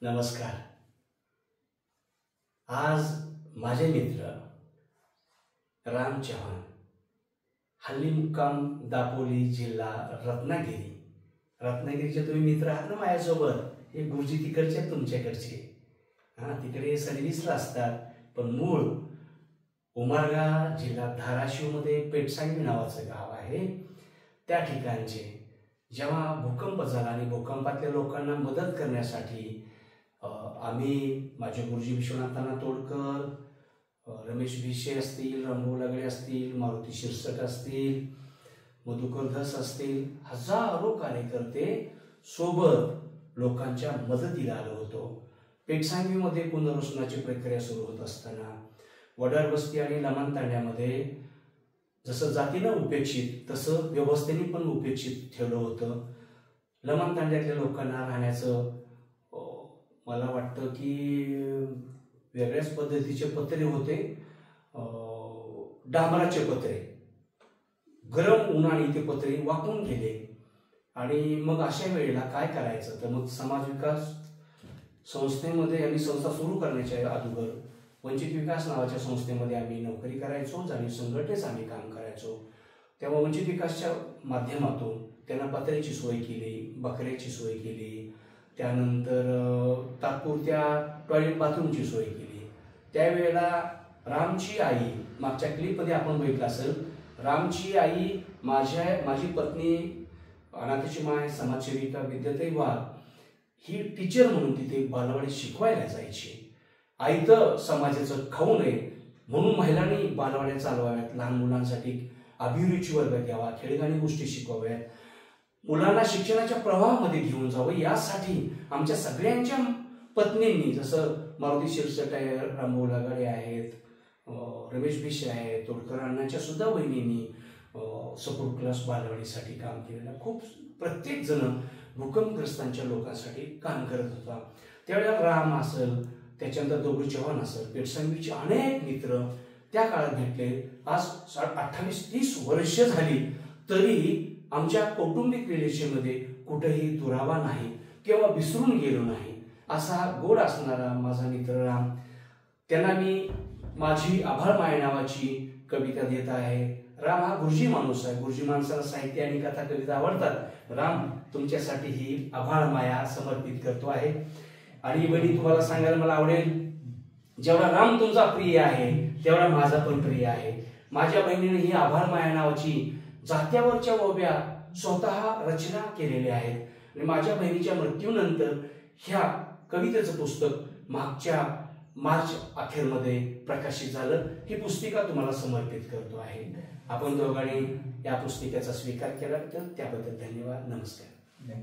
नमस्कार। आज माझे मित्र राम चव्हाण, हल्ली मुक्काम दापोली, जिल्हा रत्नागिरीचे तुम्ही मित्र आहात ना माझ्यासोबत। हे गुरुजी तिकडचे तुमच्याकडचे, तिकडे सर्व्हिसला असतात, पण मूळ उमरगा जिल्हा धाराशिवमध्ये पेटसांगवी नावाचं गाव आहे। त्या ठिकाणचे जेव्हा भूकंप झाला आणि भूकंपातल्या लोकांना मदत करण्यासाठी आम्ही माझे गुरुजी विश्वनाथांना तोडकर, रमेश भिशे असतील, रंभू लगडे असतील, मारुती शिरसट असतील, मधुकर धस असतील, हजारो कार्यकर्ते सोबत लोकांच्या मदतीला आलो होतो। पेटसांगवीमध्ये पुनर्वसनाची प्रक्रिया सुरू होत असताना वडार वस्ती आणि लमणतांड्यामध्ये जसं जातीनं उपेक्षित तसं व्यवस्थेने पण उपेक्षित ठेवलं होतं। लमणतांड्यातल्या लोकांना राहण्याचं मला वाटतं की वेगळ्याच पद्धतीचे पत्रे होते, डांबराचे पत्रे, गरम उन्हाने ते पत्रे वाकून गेले। आणि मग अशा वेळेला काय करायचं, तर मग समाज विकास संस्थेमध्ये आम्ही संस्था सुरू करण्याच्या अगोदर वंचित विकास नावाच्या संस्थेमध्ये आम्ही नोकरी करायचो, जाणीव संघटनेच आम्ही काम करायचो। तेव्हा वंचित विकासच्या माध्यमातून त्यांना पत्र्याची सोय केली, बकऱ्याची सोय केली, त्यानंतर तात्पुरत्या टॉयलेट बाथरूमची सोय केली। त्यावेळेला रामची आई, मागच्या क्लिपमध्ये आपण बघितलं असेल, रामची आई माझी पत्नी अनाथाची माय समाजसेविका विद्याताई वाघ ही टीचर म्हणून तिथे बालवाडीत शिकवायला जायची। आईतं समाजाचं खाऊ नये म्हणून महिलांनी बालवाड्या चालवाव्यात, लहान मुलांसाठी अभिरुची वर्ग घ्यावा, खेळगाणी गोष्टी शिकवाव्यात, मुलांना शिक्षणाच्या प्रवाहामध्ये घेऊन जावं, यासाठी आमच्या सगळ्यांच्या पत्नींनी, जसं मारुती शिरसट आहे, रामभाऊ लगाडे आहेत, रमेश भिशे आहेत, तोडकर अण्णांच्या सुद्धा बहिणींनी सपोर्ट क्लास बालवाडीसाठी काम केलेलं। खूप प्रत्येक जण भूकंपग्रस्तांच्या लोकांसाठी काम करत होता। त्यावेळेला राम असेल, त्याच्यानंतर दगडू चव्हाण असेल, पेटसांगवीचे अनेक मित्र त्या काळात भेटले। आज 28-30 वर्ष झाली तरी आमच्या कौटुंबिक रिलेशनमध्ये कुठेही दुरावा नाही किंवा विसरून गेलो नाही। असा गोड असणारा माझा मित्र राम, त्यांना मी माझी आभाळ माया नावाची कविता देत आहे। राम हा गुरुजी माणूस आहे, गुरुजी माणसाला साहित्य आणि कथा कविता आवडतात। राम, तुमच्यासाठी ही आभाळ माया समर्पित करतो आहे। आणि बहिणी, तुम्हाला सांगायला मला आवडेल, जेवढा राम तुमचा प्रिय आहे तेवढा माझा पण प्रिय आहे। माझ्या बहिणीने ही आभाळ माया नावाची जात्यावरच्या ओव्या स्वतः रचना केलेल्या आहेत आणि माझ्या बहिणीच्या मृत्यूनंतर ह्या कवितेचं पुस्तक मागच्या मार्च अखेरमध्ये प्रकाशित झालं। ही पुस्तिका तुम्हाला समर्पित करतो आहे। आपण दोघांनी या पुस्तिकेचा स्वीकार केला तर त्याबद्दल धन्यवाद। नमस्कार।